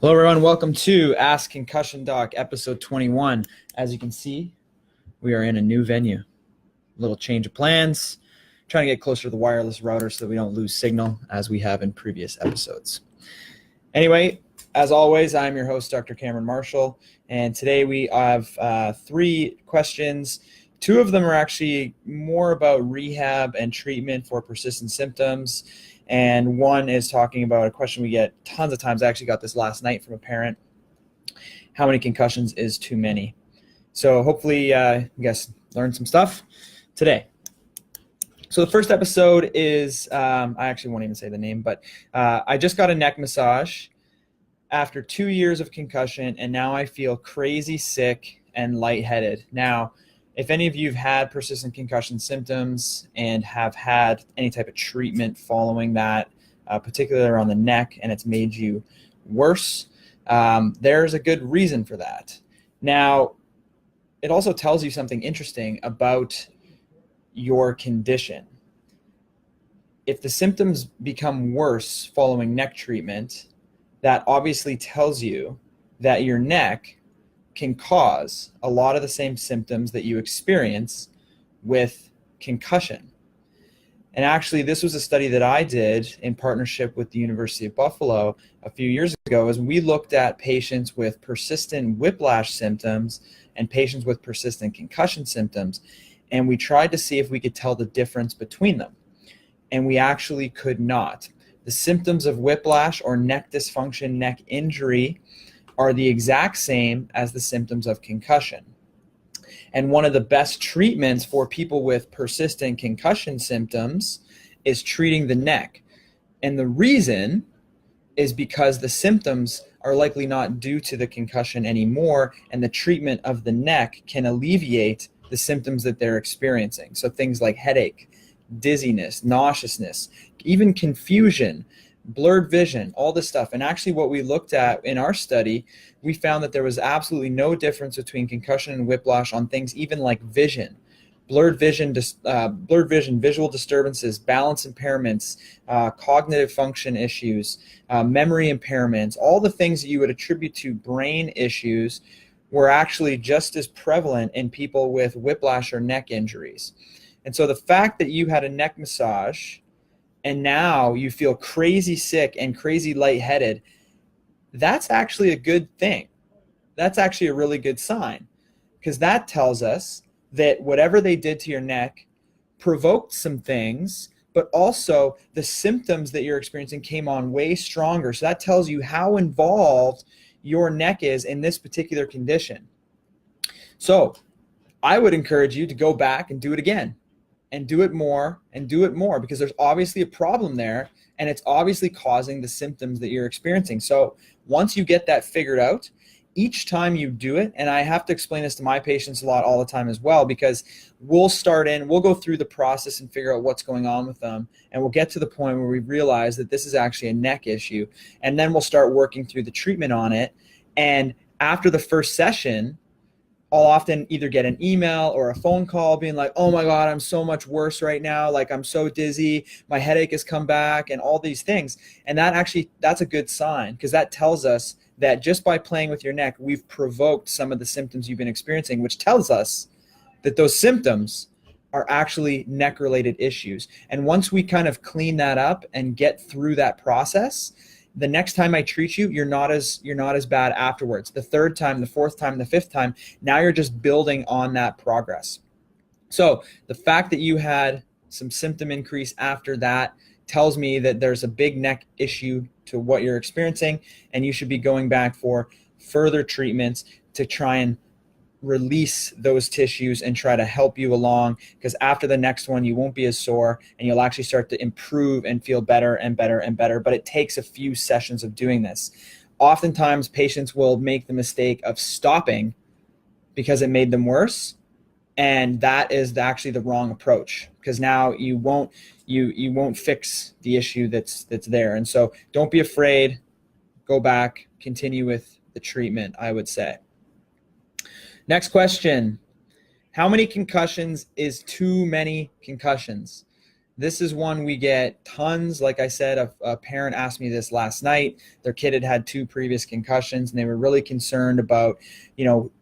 Hello, everyone. Welcome to Ask Concussion Doc, episode 21. As you can see, we are in a new venue. A little change of plans, trying to get closer to the wireless router so that we don't lose signal as we have in previous episodes. Anyway, as always, I'm your host, Dr. Cameron Marshall, and today we have three questions. Two of them are actually more about rehab and treatment for persistent symptoms. And one is talking about a question we get tons of times. I actually got this last night from a parent. How many concussions is too many? So hopefully you guys learned some stuff today. So the first episode is, I actually won't even say the name, but I just got a neck massage after 2 years of concussion, and now I feel crazy sick and lightheaded. Now, if any of you have had persistent concussion symptoms and have had any type of treatment following that, particularly around the neck, and it's made you worse, there's a good reason for that. Now, it also tells you something interesting about your condition. If the symptoms become worse following neck treatment, that obviously tells you that your neck can cause a lot of the same symptoms that you experience with concussion. And actually, this was a study that I did in partnership with the University of Buffalo a few years ago, as we looked at patients with persistent whiplash symptoms and patients with persistent concussion symptoms, and we tried to see if we could tell the difference between them. And we actually could not. The symptoms of whiplash or neck dysfunction, neck injury, are the exact same as the symptoms of concussion. And one of the best treatments for people with persistent concussion symptoms is treating the neck. And the reason is because the symptoms are likely not due to the concussion anymore, and the treatment of the neck can alleviate the symptoms that they're experiencing. So things like headache, dizziness, nauseousness, even confusion, blurred vision, all this stuff. And actually what we looked at in our study, we found that there was absolutely no difference between concussion and whiplash on things even like vision, blurred vision, visual disturbances, balance impairments, cognitive function issues, memory impairments, all the things that you would attribute to brain issues were actually just as prevalent in people with whiplash or neck injuries. And so the fact that you had a neck massage and now you feel crazy sick and crazy lightheaded, that's actually a good thing. That's actually a really good sign, because that tells us that whatever they did to your neck provoked some things, but also the symptoms that you're experiencing came on way stronger. So that tells you how involved your neck is in this particular condition. So I would encourage you to go back and do it again, and do it more and do it more, because there's obviously a problem there, and it's obviously causing the symptoms that you're experiencing. So once you get that figured out, each time you do it, and I have to explain this to my patients a lot all the time as well, because we'll go through the process and figure out what's going on with them, and we'll get to the point where we realize that this is actually a neck issue, and then we'll start working through the treatment on it. And after the first session, I'll often either get an email or a phone call being like, oh my God, I'm so much worse right now. Like, I'm so dizzy, my headache has come back, and all these things. And that's a good sign, because that tells us that just by playing with your neck, we've provoked some of the symptoms you've been experiencing, which tells us that those symptoms are actually neck-related issues. And once we kind of clean that up and get through that process, the next time I treat you, you're not as bad afterwards. The third time, the fourth time, the fifth time, now you're just building on that progress. So the fact that you had some symptom increase after that tells me that there's a big neck issue to what you're experiencing, and you should be going back for further treatments to try and release those tissues and try to help you along, because after the next one you won't be as sore and you'll actually start to improve and feel better and better and better. But it takes a few sessions of doing this. Oftentimes patients will make the mistake of stopping because it made them worse, and that is actually the wrong approach, because now you won't fix the issue that's there. And so don't be afraid, go back, continue with the treatment, I would say. Next question. How many concussions is too many concussions? This is one we get tons. Like I said, a parent asked me this last night. Their kid had had 2 previous concussions, and they were really concerned about,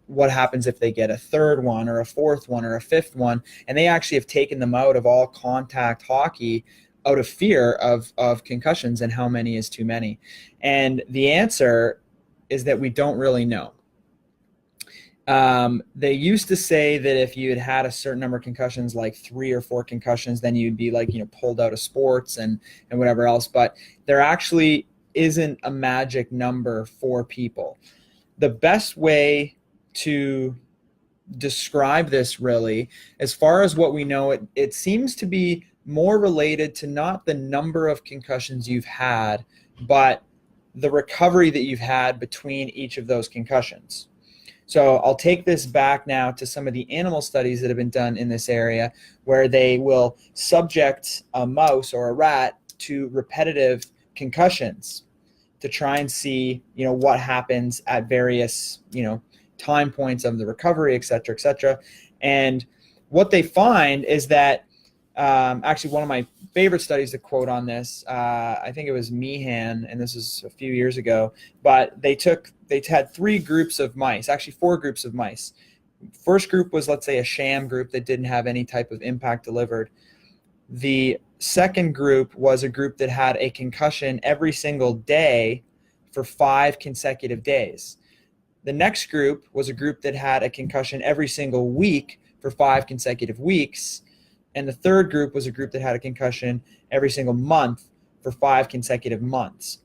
what happens if they get a 3rd one or a 4th one or a 5th one. And they actually have taken them out of all contact hockey out of fear of concussions and how many is too many. And the answer is that we don't really know. They used to say that if you had a certain number of concussions, like 3 or 4 concussions, then you'd be like, pulled out of sports and whatever else. But there actually isn't a magic number for people. The best way to describe this, really, as far as what we know, it seems to be more related to not the number of concussions you've had, but the recovery that you've had between each of those concussions. So I'll take this back now to some of the animal studies that have been done in this area, where they will subject a mouse or a rat to repetitive concussions to try and see, what happens at various, time points of the recovery, et cetera, et cetera. And what they find is that actually one of my favorite studies to quote on this, I think it was Meehan, and this is a few years ago, but they had 3 groups of mice, actually 4 groups of mice. First group was, let's say, a sham group that didn't have any type of impact delivered. The second group was a group that had a concussion every single day for 5 consecutive days. The next group was a group that had a concussion every single week for 5 consecutive weeks. And the third group was a group that had a concussion every single month for 5 consecutive months.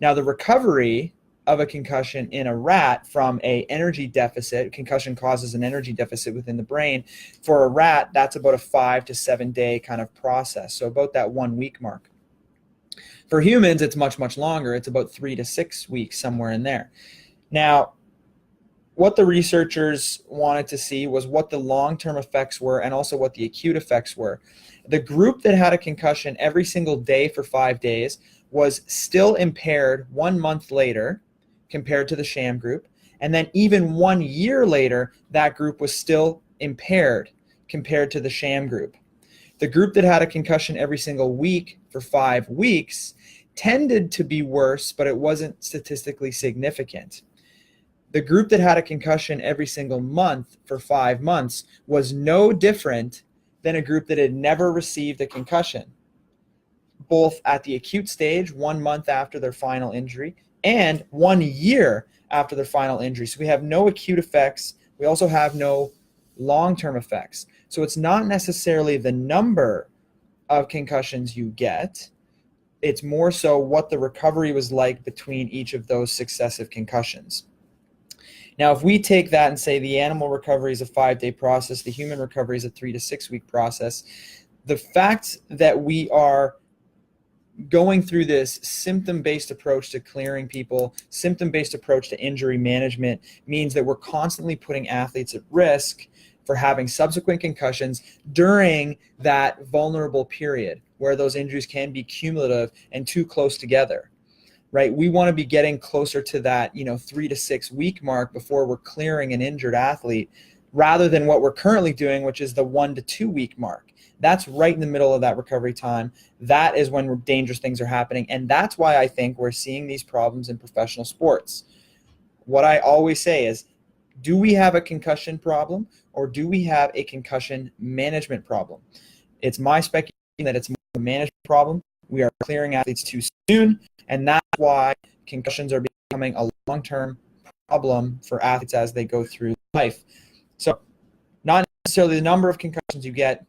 Now, the recovery of a concussion in a rat from an energy deficit, concussion causes an energy deficit within the brain. For a rat, that's about a 5 to 7 day kind of process. So about that 1 week mark. For humans, it's much, much longer. It's about 3 to 6 weeks, somewhere in there. Now, what the researchers wanted to see was what the long-term effects were and also what the acute effects were. The group that had a concussion every single day for 5 days was still impaired 1 month later compared to the sham group. And then even 1 year later, that group was still impaired compared to the sham group. The group that had a concussion every single week for 5 weeks tended to be worse, but it wasn't statistically significant. The group that had a concussion every single month for 5 months was no different than a group that had never received a concussion, both at the acute stage, 1 month after their final injury, and 1 year after their final injury. So we have no acute effects. We also have no long-term effects. So it's not necessarily the number of concussions you get. It's more so what the recovery was like between each of those successive concussions. Now, if we take that and say the animal recovery is a 5-day process, the human recovery is a 3 to 6 week process, the fact that we are going through this symptom-based approach to clearing people, symptom-based approach to injury management, means that we're constantly putting athletes at risk for having subsequent concussions during that vulnerable period where those injuries can be cumulative and too close together. Right? We want to be getting closer to that, 3 to 6 week mark before we're clearing an injured athlete, rather than what we're currently doing, which is the 1 to 2 week mark. That's right in the middle of that recovery time. That is when dangerous things are happening. And that's why I think we're seeing these problems in professional sports. What I always say is, do we have a concussion problem or do we have a concussion management problem? It's my speculation that it's more a management problem. We are clearing athletes too soon. And that's why concussions are becoming a long-term problem for athletes as they go through life. So not necessarily the number of concussions you get,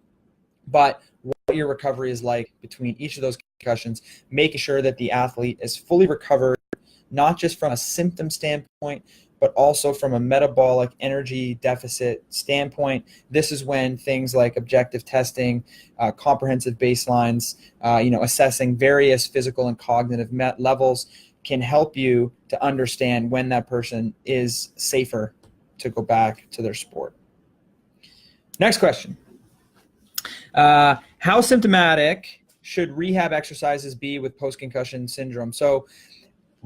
but what your recovery is like between each of those concussions, making sure that the athlete is fully recovered, not just from a symptom standpoint, but also from a metabolic energy deficit standpoint. This is when things like objective testing, comprehensive baselines, assessing various physical and cognitive levels can help you to understand when that person is safer to go back to their sport. Next question. How symptomatic should rehab exercises be with post-concussion syndrome? So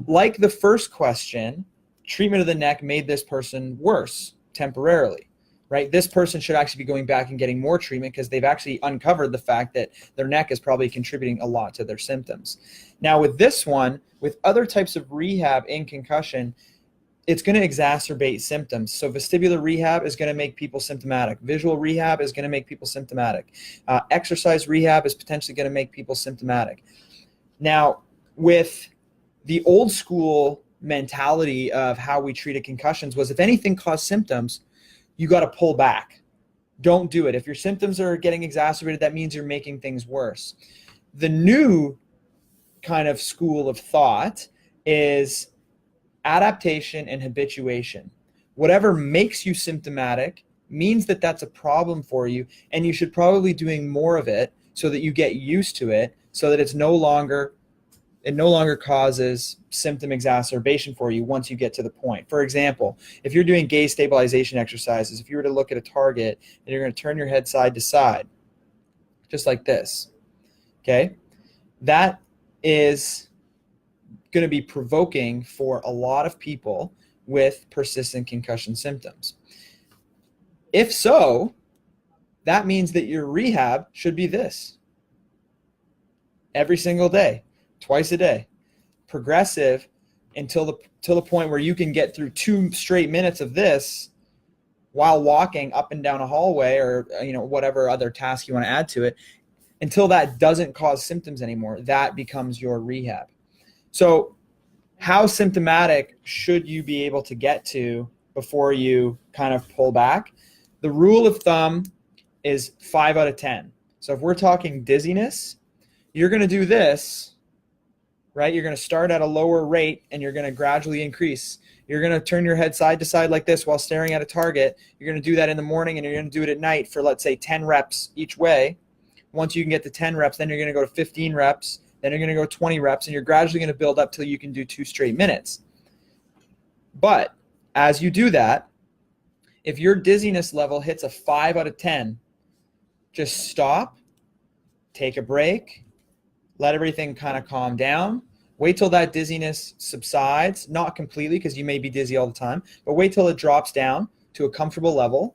like the first question, treatment of the neck made this person worse temporarily. right? This person should actually be going back and getting more treatment because they've actually uncovered the fact that their neck is probably contributing a lot to their symptoms. Now with this one, with other types of rehab in concussion, it's going to exacerbate symptoms. So vestibular rehab is going to make people symptomatic. Visual rehab is going to make people symptomatic. Exercise rehab is potentially going to make people symptomatic. Now, with the old school mentality of how we treated concussions was if anything caused symptoms, you got to pull back. Don't do it. If your symptoms are getting exacerbated, that means you're making things worse. The new kind of school of thought is adaptation and habituation. Whatever makes you symptomatic means that that's a problem for you, and you should probably be doing more of it so that you get used to it, so that it no longer causes symptom exacerbation for you once you get to the point. For example, if you're doing gaze stabilization exercises, if you were to look at a target and you're going to turn your head side to side, just like this, okay, that is going to be provoking for a lot of people with persistent concussion symptoms. If so, that means that your rehab should be this. Every single day, twice a day, progressive until the point where you can get through 2 straight minutes of this while walking up and down a hallway or whatever other task you want to add to it, until that doesn't cause symptoms anymore. That becomes your rehab. So how symptomatic should you be able to get to before you kind of pull back? The rule of thumb is 5 out of 10. So if we're talking dizziness, you're going to do this, right? You're going to start at a lower rate and you're going to gradually increase. You're going to turn your head side to side like this while staring at a target. You're going to do that in the morning and you're going to do it at night for, let's say, 10 reps each way. Once you can get to 10 reps, then you're going to go to 15 reps. Then you're going to go 20 reps, and you're gradually going to build up till you can do 2 straight minutes. But as you do that, if your dizziness level hits a 5 out of 10, just stop, take a break, let everything kind of calm down. Wait till that dizziness subsides, not completely because you may be dizzy all the time, but wait till it drops down to a comfortable level,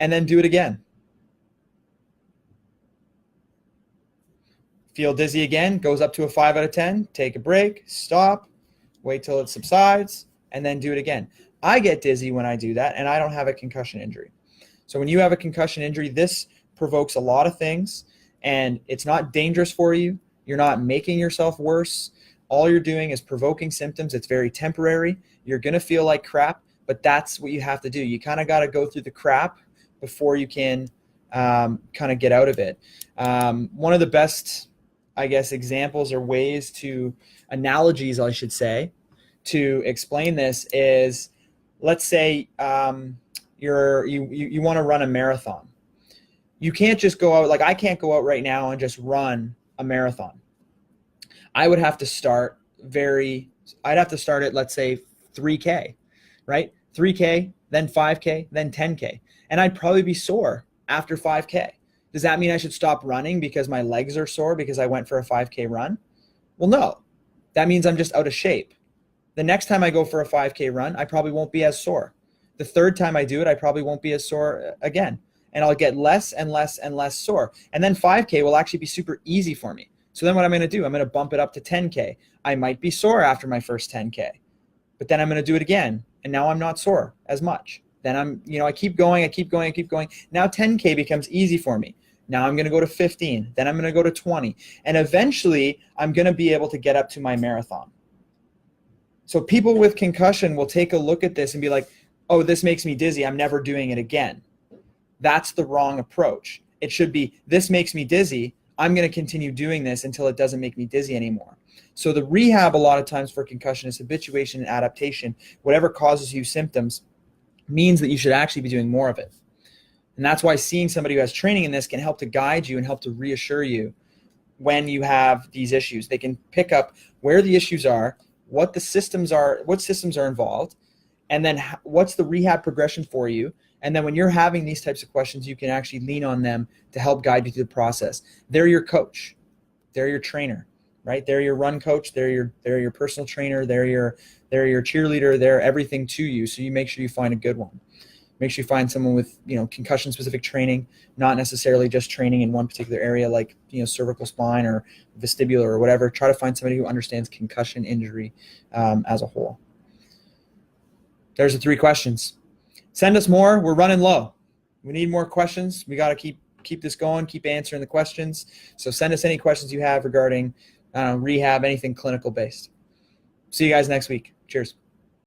and then do it again. Feel dizzy again, goes up to a 5 out of 10, take a break, stop, wait till it subsides, and then do it again. I get dizzy when I do that, and I don't have a concussion injury. So when you have a concussion injury, this provokes a lot of things, and it's not dangerous for you. You're not making yourself worse. All you're doing is provoking symptoms. It's very temporary. You're going to feel like crap, but that's what you have to do. You kind of got to go through the crap before you can kind of get out of it. One of the best, I guess, examples or ways to, analogies, I should say, to explain this is, let's say you want to run a marathon. You can't just go out, like I can't go out right now and just run a marathon. I would have to start I'd have to start at, let's say, 3K, right? 3K, then 5K, then 10K. And I'd probably be sore after 5K. Does that mean I should stop running because my legs are sore because I went for a 5K run? Well, no. That means I'm just out of shape. The next time I go for a 5K run, I probably won't be as sore. The third time I do it, I probably won't be as sore again. And I'll get less and less and less sore. And then 5K will actually be super easy for me. So then what I'm going to do, I'm going to bump it up to 10K. I might be sore after my first 10K, but then I'm going to do it again. And now I'm not sore as much. Then I keep going. Now 10K becomes easy for me. Now I'm going to go to 15. Then I'm going to go to 20. And eventually I'm going to be able to get up to my marathon. So people with concussion will take a look at this and be like, oh, this makes me dizzy. I'm never doing it again. That's the wrong approach. It should be, this makes me dizzy. I'm going to continue doing this until it doesn't make me dizzy anymore. So the rehab a lot of times for concussion is habituation and adaptation. Whatever causes you symptoms means that you should actually be doing more of it. And that's why seeing somebody who has training in this can help to guide you and help to reassure you when you have these issues. They can pick up where the issues are, what systems are involved, and then what's the rehab progression for you. And then when you're having these types of questions, you can actually lean on them to help guide you through the process. They're your coach. They're your trainer, right? They're your run coach. They're your personal trainer. They're your cheerleader. They're everything to you. So you make sure you find a good one. Make sure you find someone with, concussion specific training, not necessarily just training in one particular area like, cervical spine or vestibular or whatever. Try to find somebody who understands concussion injury as a whole. There's the 3 questions. Send us more. We're running low. We need more questions. We got to keep this going, keep answering the questions. So send us any questions you have regarding rehab, anything clinical based. See you guys next week. Cheers.